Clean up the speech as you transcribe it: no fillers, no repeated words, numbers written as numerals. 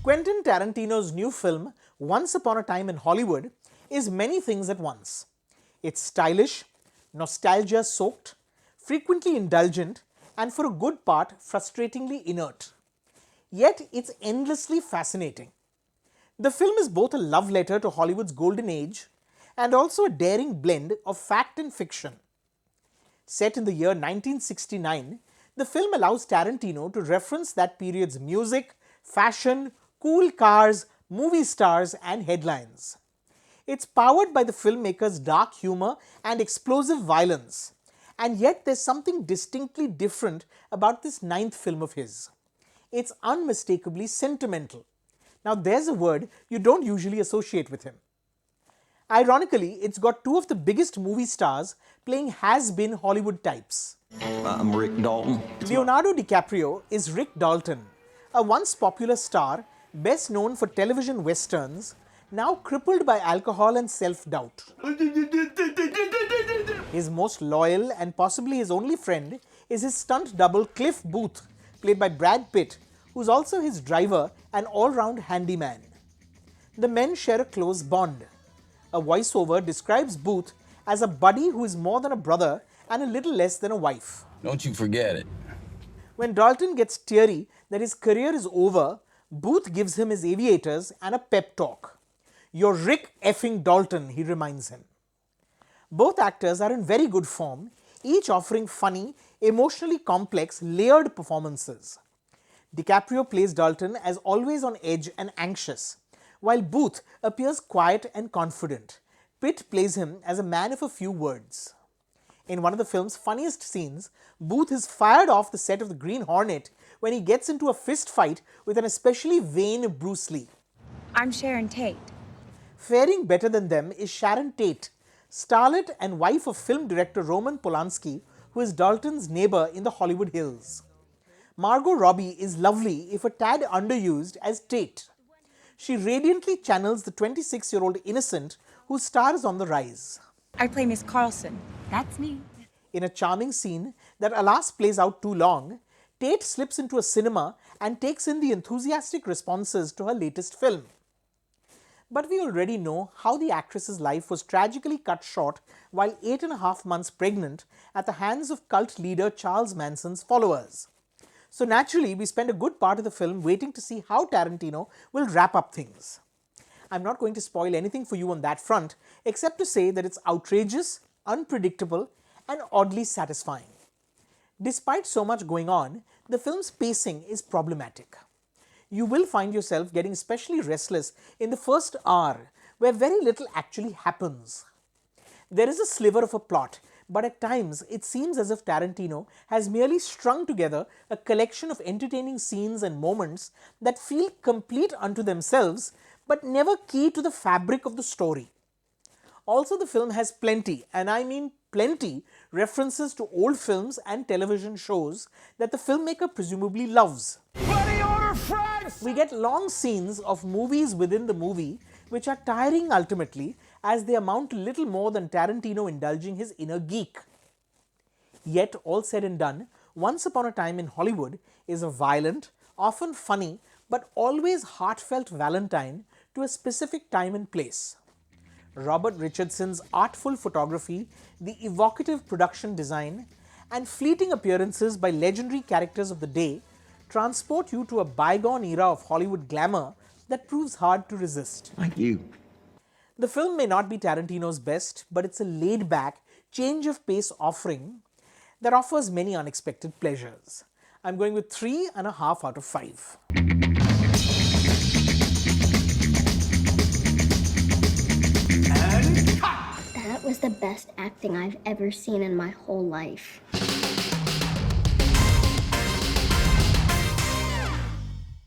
Quentin Tarantino's new film, Once Upon a Time in Hollywood, is many things at once. It's stylish, nostalgia-soaked, frequently indulgent, and for a good part, frustratingly inert. Yet, it's endlessly fascinating. The film is both a love letter to Hollywood's golden age and also a daring blend of fact and fiction. Set in the year 1969, the film allows Tarantino to reference that period's music, fashion, cool cars, movie stars, and headlines. It's powered by the filmmaker's dark humor and explosive violence, and yet there's something distinctly different about this ninth film of his. It's unmistakably sentimental. Now there's a word you don't usually associate with him. Ironically, it's got two of the biggest movie stars playing has-been Hollywood types. I'm Rick Dalton. Leonardo DiCaprio is Rick Dalton, a once popular star best known for television westerns, now crippled by alcohol and self-doubt. His most loyal and possibly his only friend is his stunt double Cliff Booth, played by Brad Pitt, who's also his driver and all-round handyman. The men share a close bond. A voiceover describes Booth as a buddy who is more than a brother and a little less than a wife. Don't you forget it. When Dalton gets teary that his career is over, Booth gives him his aviators and a pep talk. "You're Rick effing Dalton," he reminds him. Both actors are in very good form, each offering funny, emotionally complex, layered performances. DiCaprio plays Dalton as always on edge and anxious, while Booth appears quiet and confident. Pitt plays him as a man of a few words. In one of the film's funniest scenes, Booth is fired off the set of The Green Hornet when he gets into a fist fight with an especially vain Bruce Lee. I'm Sharon Tate. Faring better than them is Sharon Tate, starlet and wife of film director Roman Polanski, who is Dalton's neighbor in the Hollywood Hills. Margot Robbie is lovely, if a tad underused, as Tate. She radiantly channels the 26-year-old innocent who stars on the rise. I play Miss Carlson. That's me. In a charming scene that alas plays out too long, Tate slips into a cinema and takes in the enthusiastic responses to her latest film. But we already know how the actress's life was tragically cut short while 8.5 months pregnant at the hands of cult leader Charles Manson's followers. So naturally, we spend a good part of the film waiting to see how Tarantino will wrap up things. I'm not going to spoil anything for you on that front, except to say that it's outrageous, unpredictable, and oddly satisfying. Despite so much going on, the film's pacing is problematic. You will find yourself getting especially restless in the first hour, where very little actually happens. There is a sliver of a plot, but at times it seems as if Tarantino has merely strung together a collection of entertaining scenes and moments that feel complete unto themselves, but never key to the fabric of the story. Also, the film has plenty, and I mean plenty, references to old films and television shows that the filmmaker presumably loves. We get long scenes of movies within the movie, which are tiring ultimately, as they amount to little more than Tarantino indulging his inner geek. Yet, all said and done, Once Upon a Time in Hollywood is a violent, often funny, but always heartfelt valentine to a specific time and place. Robert Richardson's artful photography, the evocative production design, and fleeting appearances by legendary characters of the day transport you to a bygone era of Hollywood glamour that proves hard to resist. Like you. The film may not be Tarantino's best, but it's a laid-back, change-of-pace offering that offers many unexpected pleasures. I'm going with 3.5 out of 5. That was the best acting I've ever seen in my whole life.